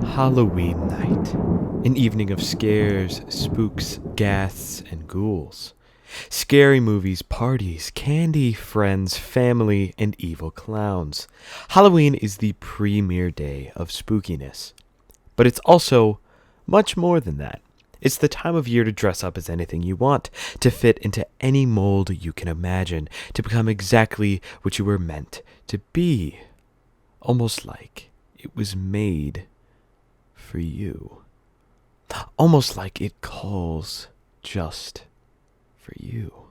Halloween night. An evening of scares, spooks, ghasts, and ghouls. Scary movies, parties, candy, friends, family, and evil clowns. Halloween is the premier day of spookiness. But it's also much more than that. It's the time of year to dress up as anything you want, to fit into any mold you can imagine, to become exactly what you were meant to be. Almost like it was made for you. Almost like it calls just for you.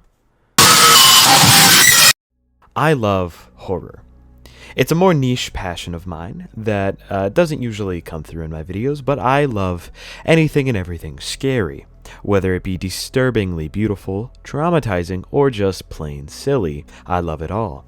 I love horror. It's a more niche passion of mine that doesn't usually come through in my videos, but I love anything and everything scary, whether it be disturbingly beautiful, traumatizing, or just plain silly. I love it all.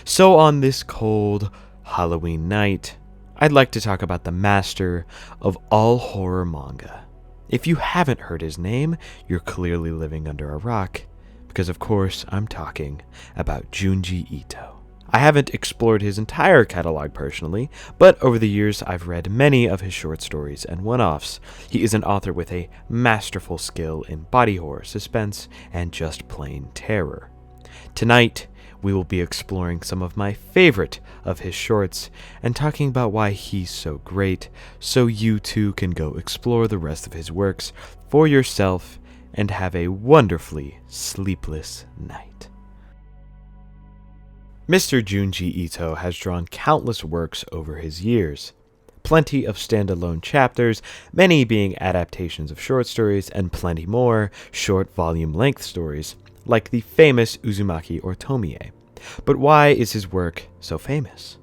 So on this cold Halloween night, I'd like to talk about the master of all horror manga. If you haven't heard his name, you're clearly living under a rock, because of course I'm talking about Junji Ito. I haven't explored his entire catalog personally, but over the years I've read many of his short stories and one-offs. He is an author with a masterful skill in body horror, suspense, and just plain terror. Tonight, we will be exploring some of my favorite of his shorts and talking about why he's so great, so you too can go explore the rest of his works for yourself and have a wonderfully sleepless night. Mr. Junji Ito has drawn countless works over his years. Plenty of standalone chapters, many being adaptations of short stories, and plenty more short volume-length stories, like the famous Uzumaki or Tomie. But why is his work so famous?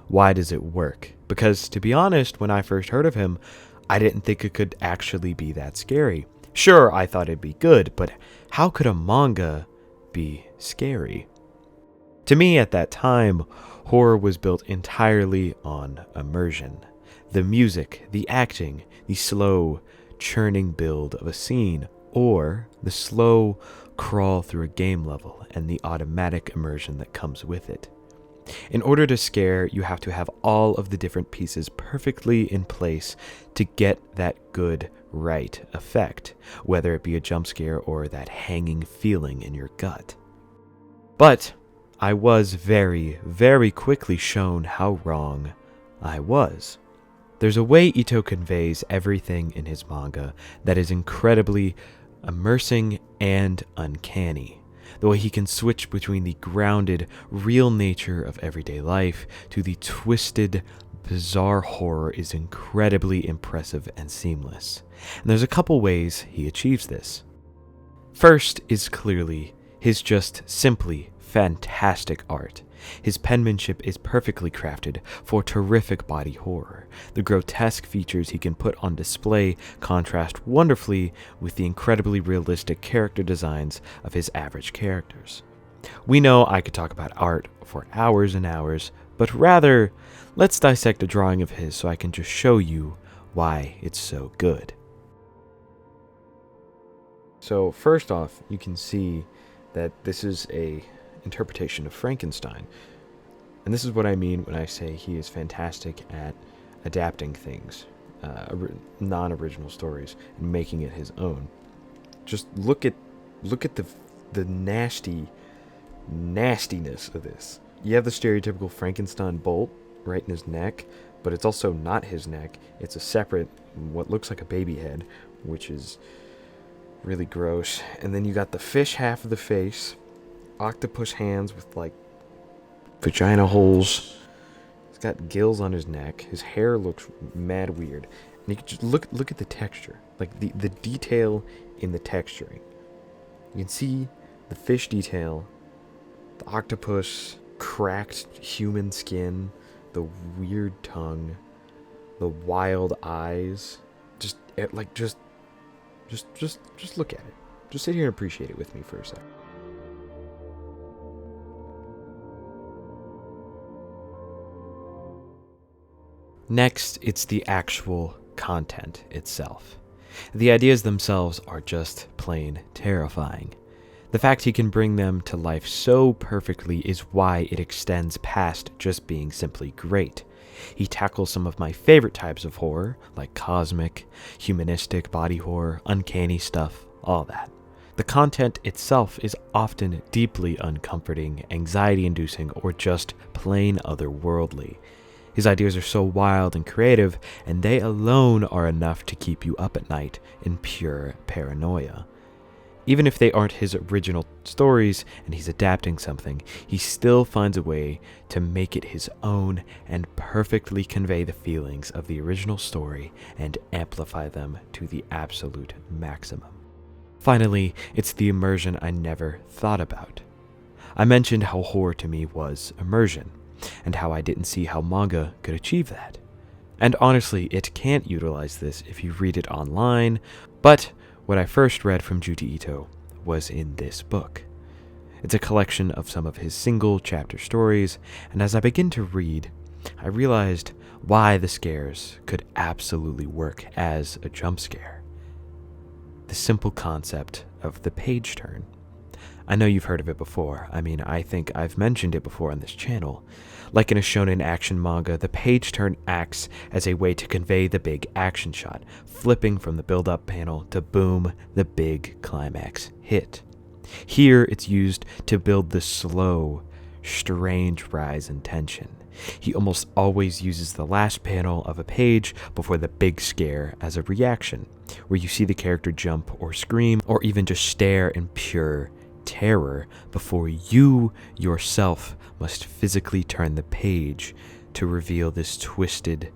Why does it work? Because, to be honest, when I first heard of him, I didn't think it could actually be that scary. Sure, I thought it'd be good, but how could a manga be scary? To me, at that time, horror was built entirely on immersion. The music, the acting, the slow, churning build of a scene, or the slow crawl through a game level and the automatic immersion that comes with it. In order to scare, you have to have all of the different pieces perfectly in place to get that good, right effect, whether it be a jump scare or that hanging feeling in your gut. But I was very, very quickly shown how wrong I was. There's a way Ito conveys everything in his manga that is incredibly immersing and uncanny. The way he can switch between the grounded, real nature of everyday life to the twisted, bizarre horror is incredibly impressive and seamless. And there's a couple ways he achieves this. First is clearly his just simply fantastic art. His penmanship is perfectly crafted for terrific body horror. The grotesque features he can put on display contrast wonderfully with the incredibly realistic character designs of his average characters. We know I could talk about art for hours and hours, but rather, let's dissect a drawing of his so I can just show you why it's so good. So first off, you can see that this is a interpretation of Frankenstein. And this is what I mean when I say he is fantastic at adapting things, non-original stories, and making it his own. Just look at the nastiness of this. You have the stereotypical Frankenstein bolt right in his neck, but it's also not his neck. It's a separate, what looks like a baby head, which is really gross. And then you got the fish half of the face, octopus hands with like vagina holes. He's got gills on his neck. His hair looks mad weird. And you can just look at the texture, like the detail in the texturing. You can see the fish detail, the octopus, cracked human skin, the weird tongue, the wild eyes. Just look at it. Just sit here and appreciate it with me for a second. Next, it's the actual content itself. The ideas themselves are just plain terrifying. The fact he can bring them to life so perfectly is why it extends past just being simply great. He tackles some of my favorite types of horror, like cosmic, humanistic, body horror, uncanny stuff, all that. The content itself is often deeply uncomforting, anxiety-inducing, or just plain otherworldly. His ideas are so wild and creative, and they alone are enough to keep you up at night in pure paranoia. Even if they aren't his original stories and he's adapting something, he still finds a way to make it his own and perfectly convey the feelings of the original story and amplify them to the absolute maximum. Finally, it's the immersion I never thought about. I mentioned how horror to me was immersion, and how I didn't see how manga could achieve that. And honestly, it can't utilize this if you read it online, but what I first read from Junji Ito was in this book. It's a collection of some of his single chapter stories, and as I begin to read, I realized why the scares could absolutely work as a jump scare. The simple concept of the page turn. I know you've heard of it before. I think I've mentioned it before on this channel. Like in a shonen action manga, the page turn acts as a way to convey the big action shot, flipping from the build-up panel to boom, the big climax hit. Here, it's used to build the slow, strange rise in tension. He almost always uses the last panel of a page before the big scare as a reaction, where you see the character jump or scream, or even just stare in pure terror before you yourself must physically turn the page to reveal this twisted,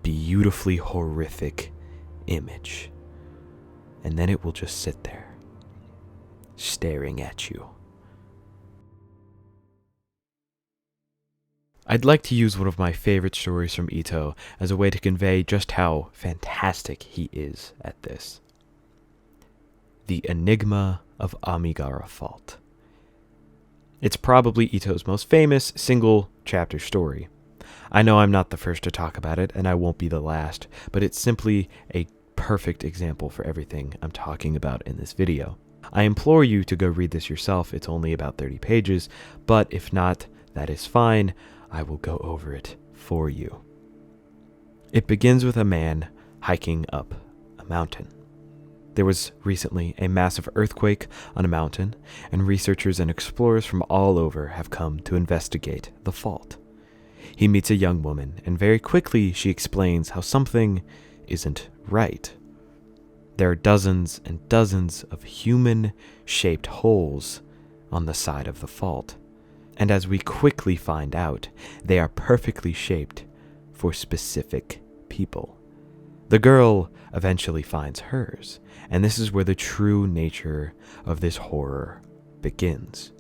beautifully horrific image. And then it will just sit there, staring at you. I'd like to use one of my favorite stories from Ito as a way to convey just how fantastic he is at this. The Enigma of Amigara Fault. It's probably Ito's most famous single chapter story. I know I'm not the first to talk about it, and I won't be the last, but it's simply a perfect example for everything I'm talking about in this video. I implore you to go read this yourself. It's only about 30 pages, but if not, that is fine. I will go over it for you. It begins with a man hiking up a mountain. There was recently a massive earthquake on a mountain, and researchers and explorers from all over have come to investigate the fault. He meets a young woman, and very quickly she explains how something isn't right. There are dozens and dozens of human-shaped holes on the side of the fault, and as we quickly find out, they are perfectly shaped for specific people. The girl eventually finds hers, and this is where the true nature of this horror begins.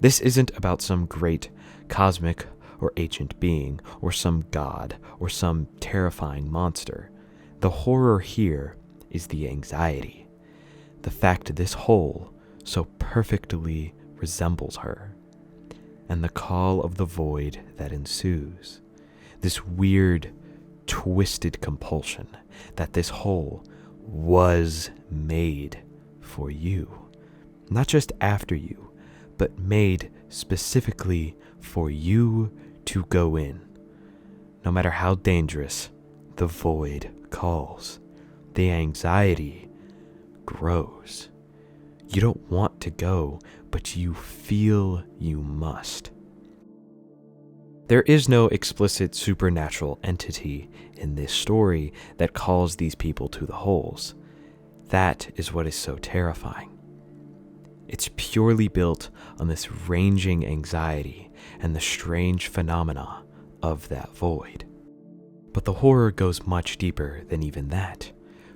This isn't about some great cosmic or ancient being, or some god, or some terrifying monster. The horror here is the anxiety. The fact this hole so perfectly resembles her, and the call of the void that ensues. This weird, twisted compulsion that this hole was made for you. Not just after you, but made specifically for you to go in. No matter how dangerous the void calls, the anxiety grows. You don't want to go, but you feel you must. There is no explicit supernatural entity in this story that calls these people to the holes. That is what is so terrifying. It's purely built on this ranging anxiety and the strange phenomena of that void. But the horror goes much deeper than even that.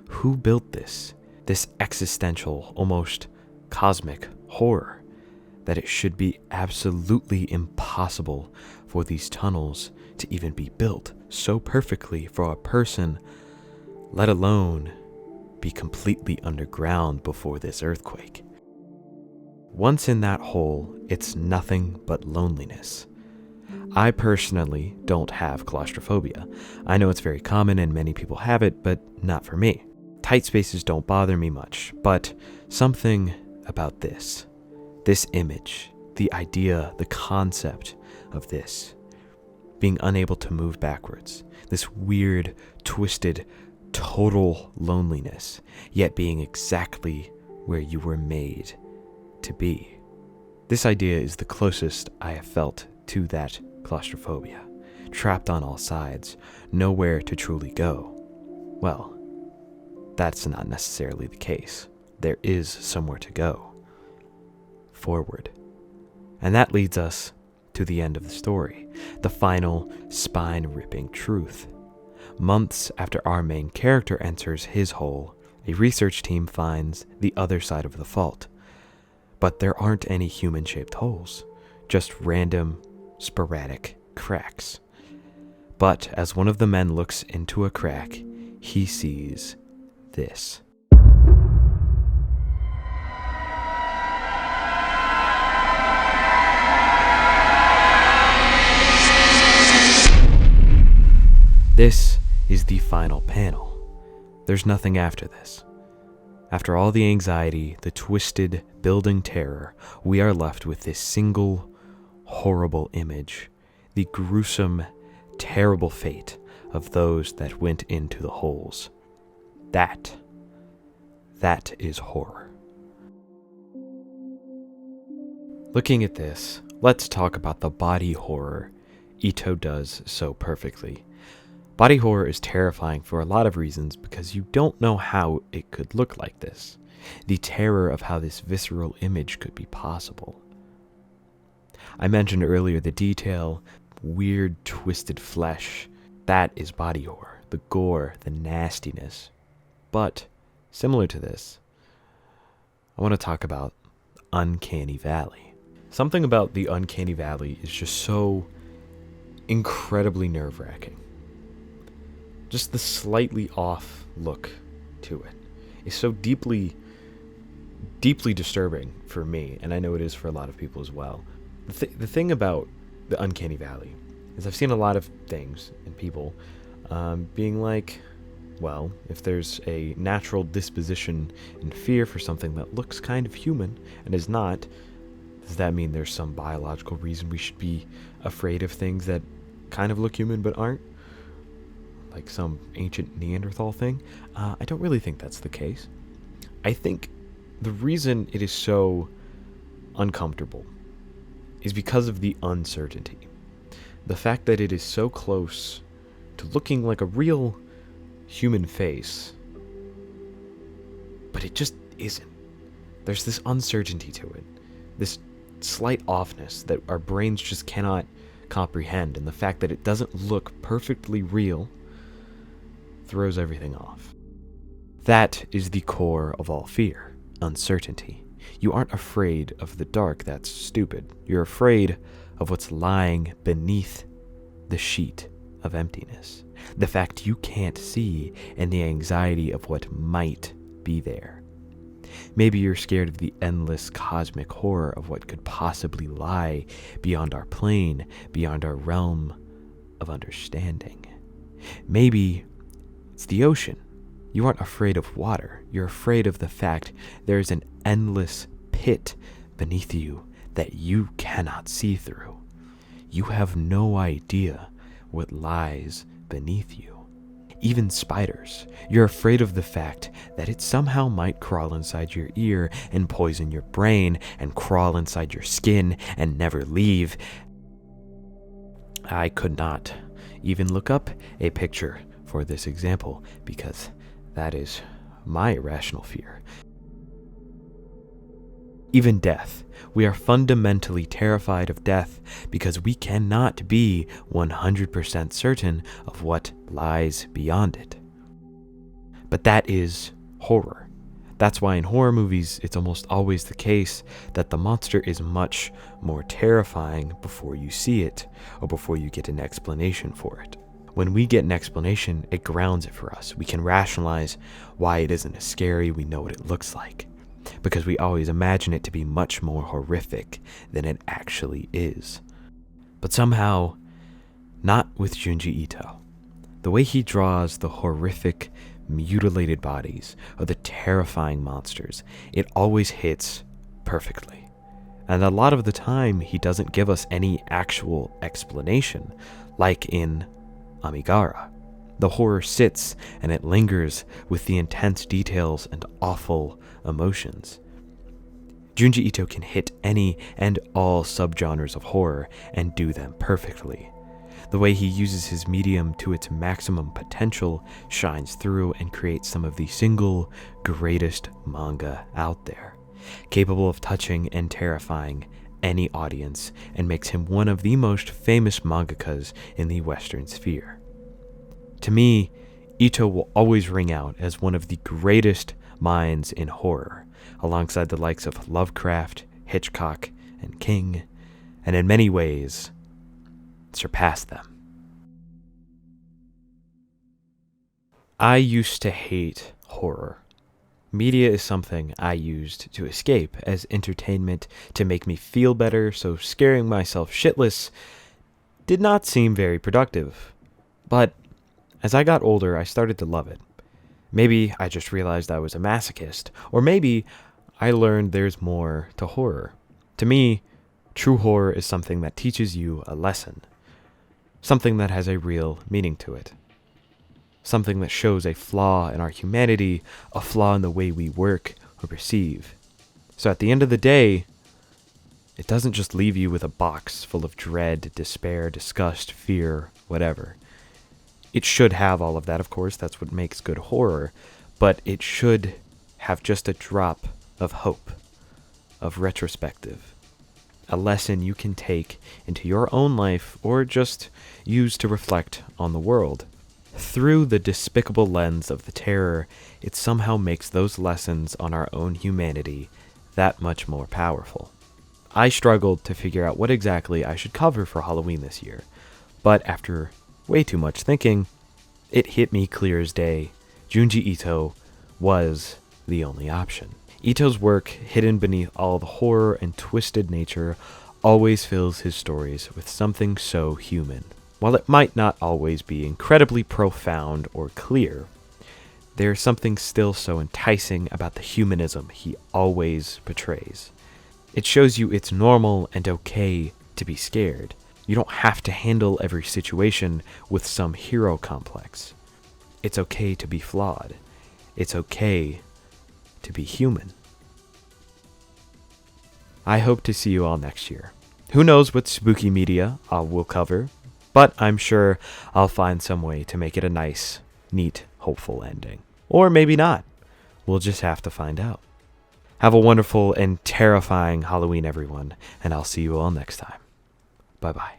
Who built this? This existential, almost cosmic horror, that it should be absolutely impossible for these tunnels to even be built so perfectly for a person, let alone be completely underground before this earthquake. Once in that hole, it's nothing but loneliness. I personally don't have claustrophobia. I know it's very common and many people have it, but not for me. Tight spaces don't bother me much, but something about this image, the idea, the concept of this, being unable to move backwards, this weird, twisted, total loneliness, yet being exactly where you were made to be. This idea is the closest I have felt to that claustrophobia, trapped on all sides, nowhere to truly go. Well, that's not necessarily the case. There is somewhere to go. Forward. And that leads us to the end of the story, the final spine-ripping truth. Months after our main character enters his hole, a research team finds the other side of the fault. But there aren't any human-shaped holes, just random, sporadic cracks. But as one of the men looks into a crack, he sees this. This is the final panel. There's nothing after this. After all the anxiety, the twisted, building terror, we are left with this single, horrible image, the gruesome, terrible fate of those that went into the holes. That is horror. Looking at this, let's talk about the body horror Ito does so perfectly. Body horror is terrifying for a lot of reasons because you don't know how it could look like this. The terror of how this visceral image could be possible. I mentioned earlier the detail, weird twisted flesh. That is body horror. The gore, the nastiness. But, similar to this, I want to talk about Uncanny Valley. Something about the Uncanny Valley is just so incredibly nerve-wracking. Just the slightly off look to it is so deeply disturbing for me, and I know it is for a lot of people as well. The thing about the Uncanny Valley is I've seen a lot of things and people being like, well, if there's a natural disposition and fear for something that looks kind of human and is not, does that mean there's some biological reason we should be afraid of things that kind of look human but aren't? Like some ancient Neanderthal thing? I don't really think that's the case. I think the reason it is so uncomfortable is because of the uncertainty. The fact that it is so close to looking like a real human face, but it just isn't. There's this uncertainty to it, this slight offness that our brains just cannot comprehend, and the fact that it doesn't look perfectly real throws everything off. That is the core of all fear, uncertainty. You aren't afraid of the dark, that's stupid. You're afraid of what's lying beneath the sheet of emptiness. The fact you can't see and the anxiety of what might be there. Maybe you're scared of the endless cosmic horror of what could possibly lie beyond our plane, beyond our realm of understanding. Maybe it's the ocean. You aren't afraid of water. You're afraid of the fact there's an endless pit beneath you that you cannot see through. You have no idea what lies beneath you. Even spiders. You're afraid of the fact that it somehow might crawl inside your ear and poison your brain and crawl inside your skin and never leave. I could not even look up a picture for this example because that is my irrational fear. Even death. We are fundamentally terrified of death because we cannot be 100% certain of what lies beyond it. But that is horror. That's why in horror movies, it's almost always the case that the monster is much more terrifying before you see it or before you get an explanation for it. When we get an explanation, it grounds it for us. We can rationalize why it isn't as scary. We know what it looks like. Because we always imagine it to be much more horrific than it actually is. But somehow, not with Junji Ito. The way he draws the horrific, mutilated bodies or the terrifying monsters, it always hits perfectly. And a lot of the time, he doesn't give us any actual explanation, like in Amigara. The horror sits and it lingers with the intense details and awful emotions. Junji Ito can hit any and all subgenres of horror and do them perfectly. The way he uses his medium to its maximum potential shines through and creates some of the single greatest manga out there, capable of touching and terrifying any audience, and makes him one of the most famous mangakas in the Western sphere. To me, Ito will always ring out as one of the greatest minds in horror, alongside the likes of Lovecraft, Hitchcock, and King, and in many ways, surpass them. I used to hate horror. Media is something I used to escape as entertainment to make me feel better, so scaring myself shitless did not seem very productive. But as I got older, I started to love it. Maybe I just realized I was a masochist, or maybe I learned there's more to horror. To me, true horror is something that teaches you a lesson, something that has a real meaning to it, something that shows a flaw in our humanity, a flaw in the way we work or perceive. So at the end of the day, it doesn't just leave you with a box full of dread, despair, disgust, fear, whatever. It should have all of that, of course, that's what makes good horror, but it should have just a drop of hope, of retrospective, a lesson you can take into your own life or just use to reflect on the world. Through the despicable lens of the terror, it somehow makes those lessons on our own humanity that much more powerful. I struggled to figure out what exactly I should cover for Halloween this year, but after way too much thinking, it hit me clear as day. Junji Ito was the only option. Ito's work, hidden beneath all the horror and twisted nature, always fills his stories with something so human. While it might not always be incredibly profound or clear, there's something still so enticing about the humanism he always portrays. It shows you it's normal and okay to be scared. You don't have to handle every situation with some hero complex. It's okay to be flawed. It's okay to be human. I hope to see you all next year. Who knows what spooky media I will cover, but I'm sure I'll find some way to make it a nice, neat, hopeful ending. Or maybe not. We'll just have to find out. Have a wonderful and terrifying Halloween, everyone, and I'll see you all next time. Bye-bye.